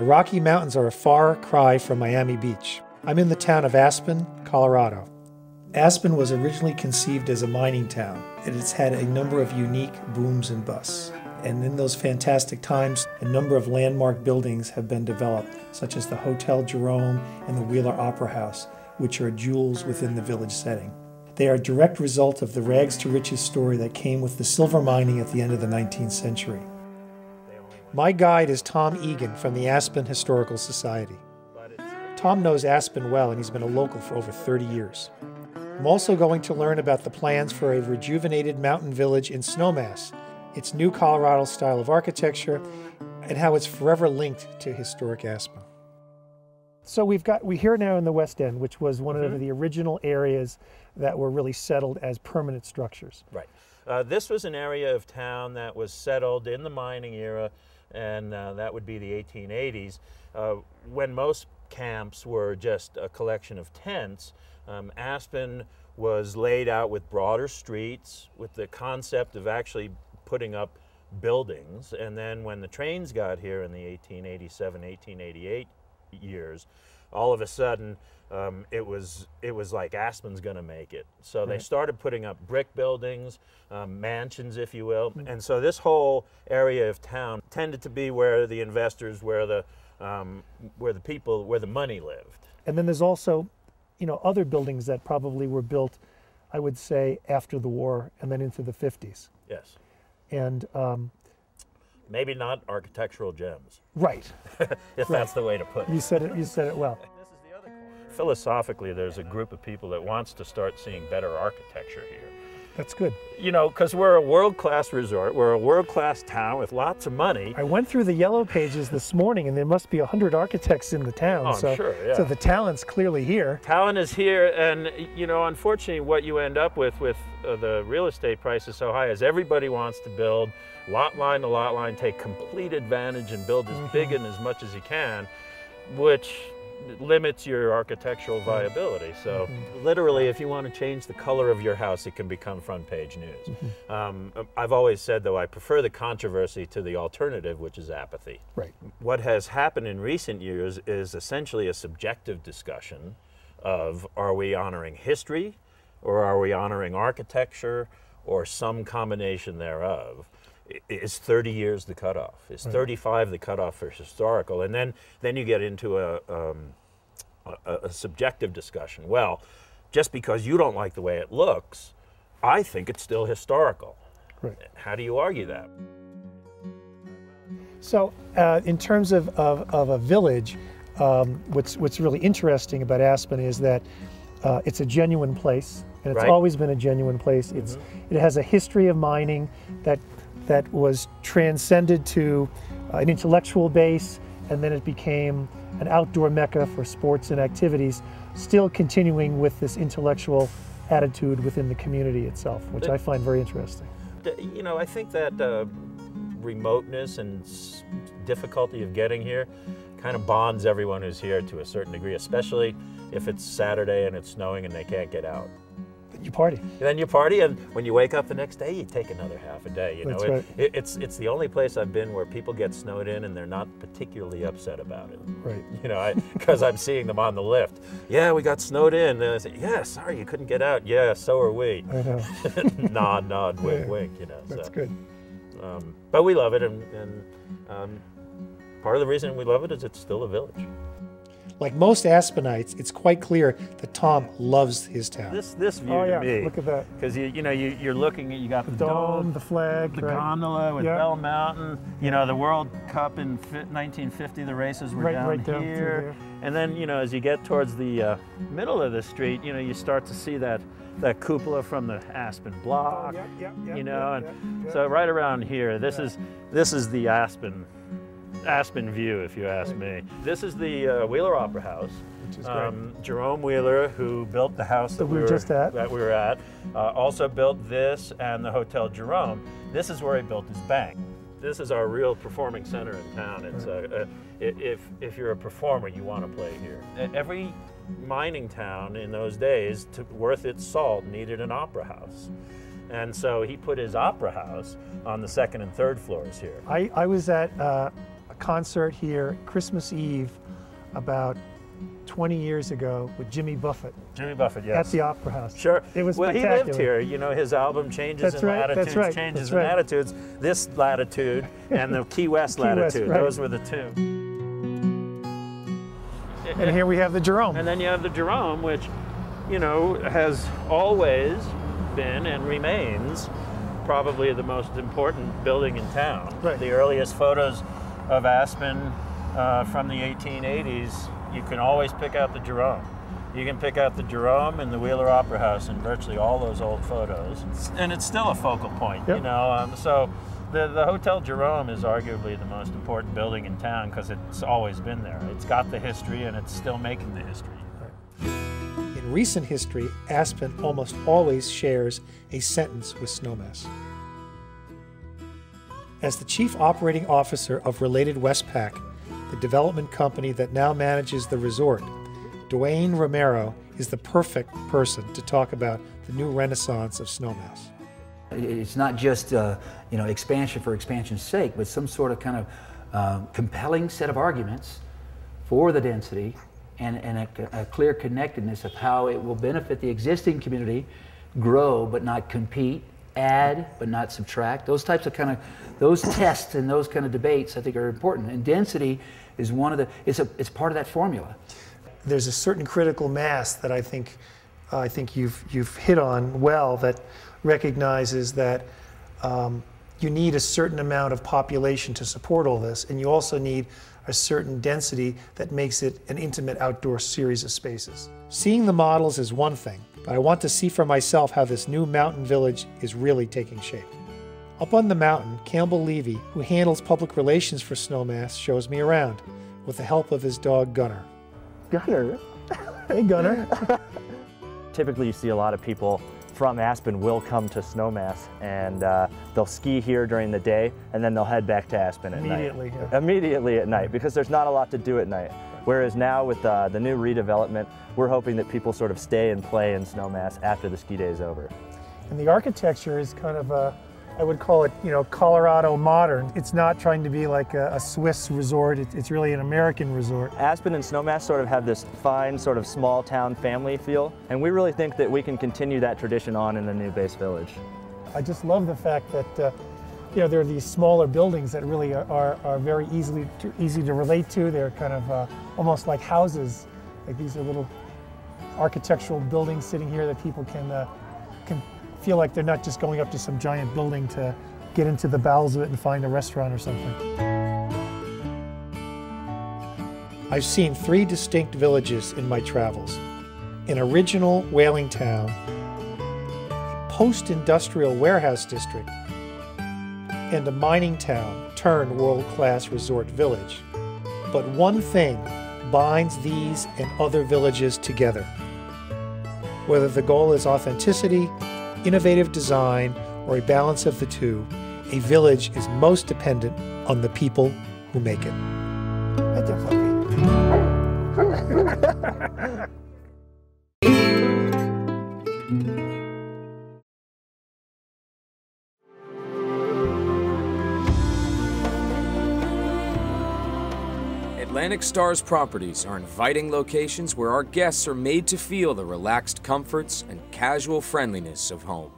The Rocky Mountains are a far cry from Miami Beach. I'm in the town of Aspen, Colorado. Aspen was originally conceived as a mining town, and it's had a number of unique booms and busts. And in those fantastic times, a number of landmark buildings have been developed, such as the Hotel Jerome and the Wheeler Opera House, which are jewels within the village setting. They are a direct result of the rags to riches story that came with the silver mining at the end of the 19th century. My guide is Tom Egan from the Aspen Historical Society. Tom knows Aspen well, and he's been a local for over 30 years. I'm also going to learn about the plans for a rejuvenated mountain village in Snowmass, its new Colorado style of architecture, and how it's forever linked to historic Aspen. So we're here now in the West End, which was one of the original areas that were really settled as permanent structures. Right. This was an area of town that was settled in the mining era, and that would be the 1880s, when most camps were just a collection of tents. Aspen was laid out with broader streets, with the concept of actually putting up buildings. And then when the trains got here in the 1887, 1888 years, all of a sudden it was like Aspen's going to make it. So they started putting up brick buildings, mansions, if you will. And so this whole area of town tended to be where the investors, where the people, where the money lived. And then there's also, other buildings that probably were built, I would say, after the war and then into the 50s. Yes. And maybe not architectural gems. Right. If that's the way to put it. You said it well. This is the other corner. Philosophically, there's a group of people that wants to start seeing better architecture here. That's good. Because we're a world-class resort, we're a world-class town with lots of money. I went through the yellow pages this morning, and there must be 100 architects in the town. Oh, I'm sure, yeah. So the talent's clearly here. Talent is here, and unfortunately, what you end up with the real estate prices so high is everybody wants to build lot line to lot line, take complete advantage and build as big and as much as you can, which limits your architectural viability. So literally, if you want to change the color of your house, it can become front page news. I've always said, though, I prefer the controversy to the alternative, which is apathy. Right. What has happened in recent years is essentially a subjective discussion of, are we honoring history, or are we honoring architecture, or some combination thereof? Is 30 years the cutoff? Is 35 the cutoff for historical? And then you get into a subjective discussion. Well, just because you don't like the way it looks, I think it's still historical. Right. How do you argue that? So in terms of a village, what's really interesting about Aspen is that it's a genuine place, and it's always been a genuine place. It has a history of mining that was transcended to an intellectual base, and then it became an outdoor mecca for sports and activities, still continuing with this intellectual attitude within the community itself, which I find very interesting. I think that remoteness and difficulty of getting here kind of bonds everyone who's here to a certain degree, especially if it's Saturday and it's snowing and they can't get out. You party. Then you party, and when you wake up the next day, you take another half a day. That's right. It's the only place I've been where people get snowed in and they're not particularly upset about it. Right. Because I'm seeing them on the lift. Yeah, we got snowed in. And I say, yeah, sorry you couldn't get out. Yeah, so are we. I know. nod, wink, wink. That's good. But we love it, and part of the reason we love it is it's still a village. Like most Aspenites, it's quite clear that Tom loves his town. This view to me, look at that. Because you're looking, you got the dome, the flag, the gondola with Bell Mountain. The World Cup in 1950, the races were down here. And then as you get towards the middle of the street, you start to see that cupola from the Aspen block. So right around here, this is the Aspen view, if you ask me. This is the Wheeler Opera House. Which is great. Jerome Wheeler, who built the house that we were at, also built this and the Hotel Jerome. This is where he built his bank. This is our real performing center in town. It's if you're a performer, you want to play here. Every mining town in those days, worth its salt, needed an opera house. And so he put his opera house on the second and third floors here. I was at a concert here Christmas Eve about 20 years ago with Jimmy Buffett. Jimmy Buffett, yes. At the Opera House. Sure. It was well, spectacular. he lived here. You know, his album Changes in Latitudes, Changes in Attitudes. This latitude and the Key West latitude, those were the two. And here we have the Jerome. And then you have the Jerome, which, you know, has always been and remains probably the most important building in town. Right. The earliest photos of Aspen from the 1880s, you can always pick out the Jerome. You can pick out the Jerome and the Wheeler Opera House in virtually all those old photos. And it's still a focal point, you know. So the Hotel Jerome is arguably the most important building in town because it's always been there. It's got the history and it's still making the history. In recent history, Aspen almost always shares a sentence with Snowmass. As the Chief Operating Officer of Related Westpac, the development company that now manages the resort, Dwayne Romero is the perfect person to talk about the new renaissance of Snowmass. It's not just you know, expansion for expansion's sake, but some sort of kind of compelling set of arguments for the density and a clear connectedness of how it will benefit the existing community, grow but not compete, add but not subtract. Those types of those tests and those kind of debates I think are important. And density is one of the, it's part of that formula. There's a certain critical mass that I think you've hit on well, that recognizes that you need a certain amount of population to support all this, and you also need a certain density that makes it an intimate outdoor series of spaces. Seeing the models is one thing, but I want to see for myself how this new mountain village is really taking shape. Up on the mountain, Campbell Levy, who handles public relations for Snowmass, shows me around with the help of his dog Gunner. Gunner? Hey Gunner. Typically you see a lot of people from Aspen will come to Snowmass, and they'll ski here during the day and then they'll head back to Aspen at night. Immediately at night, because there's not a lot to do at night. Whereas now with the new redevelopment, we're hoping that people sort of stay and play in Snowmass after the ski day is over. And the architecture is kind of I would call it, you know, Colorado modern. It's not trying to be like a Swiss resort, it's really an American resort. Aspen and Snowmass sort of have this fine sort of small town family feel, and we really think that we can continue that tradition on in the new base village. I just love the fact that you know, there are these smaller buildings that really are very easy to relate to. They're kind of almost like houses. Like these are little architectural buildings sitting here that people can feel like they're not just going up to some giant building to get into the bowels of it and find a restaurant or something. I've seen 3 distinct villages in my travels. An original whaling town, a post-industrial warehouse district, and a mining town turned world-class resort village. But one thing binds these and other villages together. Whether the goal is authenticity, innovative design, or a balance of the two, a village is most dependent on the people who make it. That's a puppy. Atlantic Stars Properties are inviting locations where our guests are made to feel the relaxed comforts and casual friendliness of home.